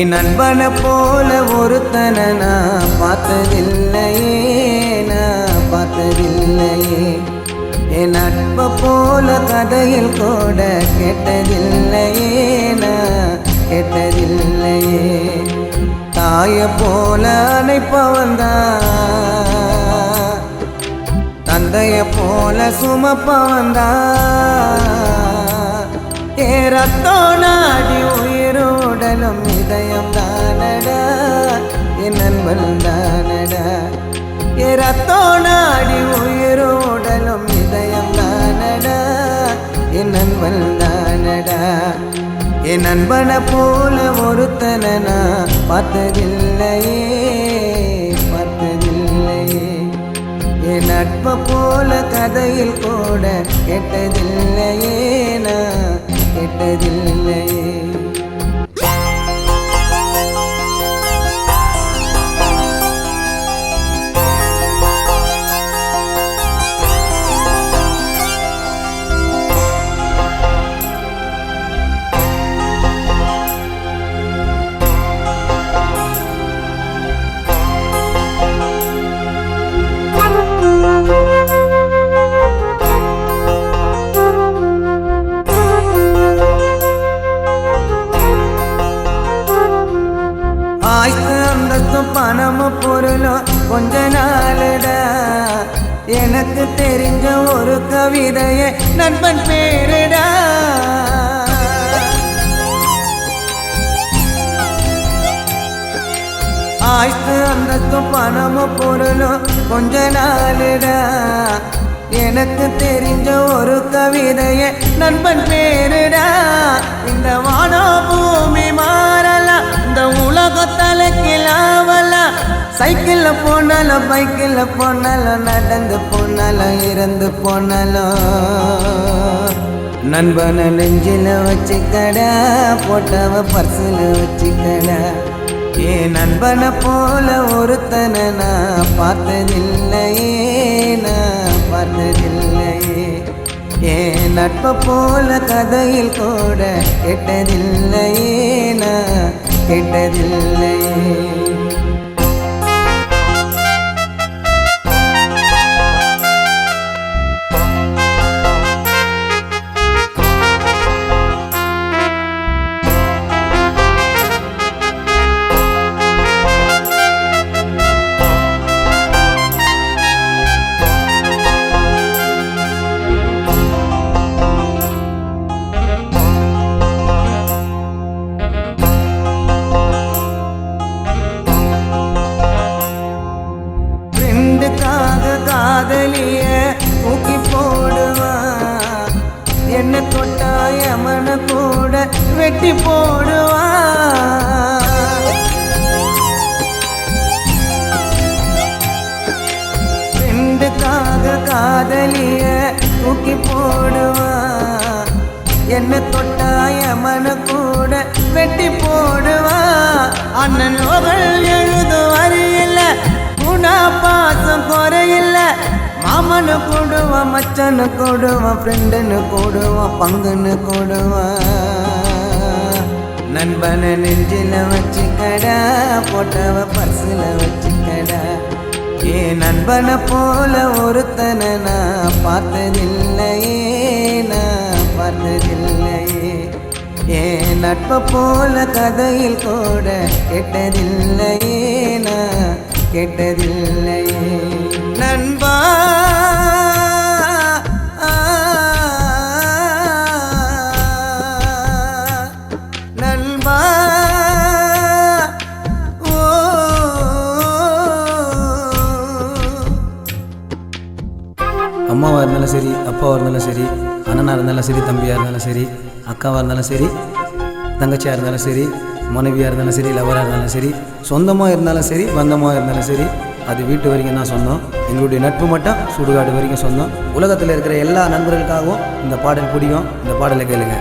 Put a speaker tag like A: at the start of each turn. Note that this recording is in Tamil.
A: என் நண்பனை போல ஒருத்தனை நான் பார்த்ததில்லையே, நான் பார்த்ததில்லையே. என் நட்பை போல கதையில் கூட கேட்டதில்லையே, நான் கேட்டதில்லையே. தாயை போல அணைப்பவன்தான், தந்தையை போல சுமப்பவன்தான். ரத்தோ நாடி உயிரோடலும் இதயம் தானடா, என் நண்பன் தானடா. ரத்தோ நாடி உயிரோடலும் இதயம் தானடா, என் நண்பன் தானடா. என் நண்பனை போல ஒருத்தனை நான் பார்த்ததில்லையே, பார்த்ததில்லையே. என் நட்பை போல கதையில் கூட கேட்டதில்லையே, நான் கேட்டதில்லையே. பணமும் பொருளும் கொஞ்ச நாளுடா, எனக்கு தெரிஞ்ச ஒரு கவிதையே நண்பன் பேருடா. ஆய்த்து அந்தத்தும் பணமும் பொருளும் கொஞ்ச நாளுடா, எனக்கு தெரிஞ்ச ஒரு கவிதையே நண்பன் பேருடா. இந்த வானோ பூமி மாறலாம், இந்த உலகத்தலைக்கிலாவலாம். சைக்கிள்ல போனாலும் பைக்கில் போனாலும் நடந்து போனாலும் இறந்து போனாலும் நண்பனை நெஞ்சில வச்சுக்கடா, போட்டவ பர்சில் வச்சுக்கடா. என் நண்பனை போல ஒருத்தனை நான் பார்த்ததில்லையே, நான் பார்த்ததில்லையே. என் நட்பை போல கதையில் கூட கேட்டதில்லையே, நான் கேட்டதில்லையே. காதலிய தூக்கி போடுவான், என்ன தொட்டாய மன கூட வெட்டி போடுவான். ஃப்ரெண்டுக்காக காதலிய தூக்கி போடுவான், என்ன தொட்டாய மன கூட வெட்டி போடுவான். அண்ணனோகள் எழுது வரியில்ல, குணா பாசம் குறையில்ல. மாமனு கூடுவான், மச்சனு கூடுவான், ஃப்ரெண்டுன்னு கூடுவான், பங்குன்னு கூடுவான். நண்பனை நெஞ்சில வச்சுக்கடா, போட்டவ பர்சில் வச்சுக்கடா. என் நண்பனை போல ஒருத்தனை நான் பார்த்ததில்லையே, நான் பார்த்ததில்லையே. என் நட்பை போல கதையில் கூட கேட்டதில்லையே, நான் கேட்டதில்லையே. நண்பா நண்பா, ஓ
B: அம்மாவாக இருந்தாலும் சரி, அப்பாவாக இருந்தாலும் சரி, அண்ணனாக இருந்தாலும் சரி, தம்பியாக இருந்தாலும் சரி, அக்காவாக இருந்தாலும் சரி, தங்கச்சியாக இருந்தாலும் சரி, மனைவியாக இருந்தாலும் சரி, லவராக இருந்தாலும் சரி, சொந்தமாக இருந்தாலும் சரி, பந்தமாக இருந்தாலும் சரி, அது வீட்டு வரைக்கும் தான் சொந்தம். எங்களுடைய நட்பு மட்டும் சுடுகாடு வரைக்கும் சொந்தம். உலகத்தில் இருக்கிற எல்லா நண்பர்களுக்காகவும் இந்த பாடல் பிடிக்கும். இந்த பாடலை கேளுங்க.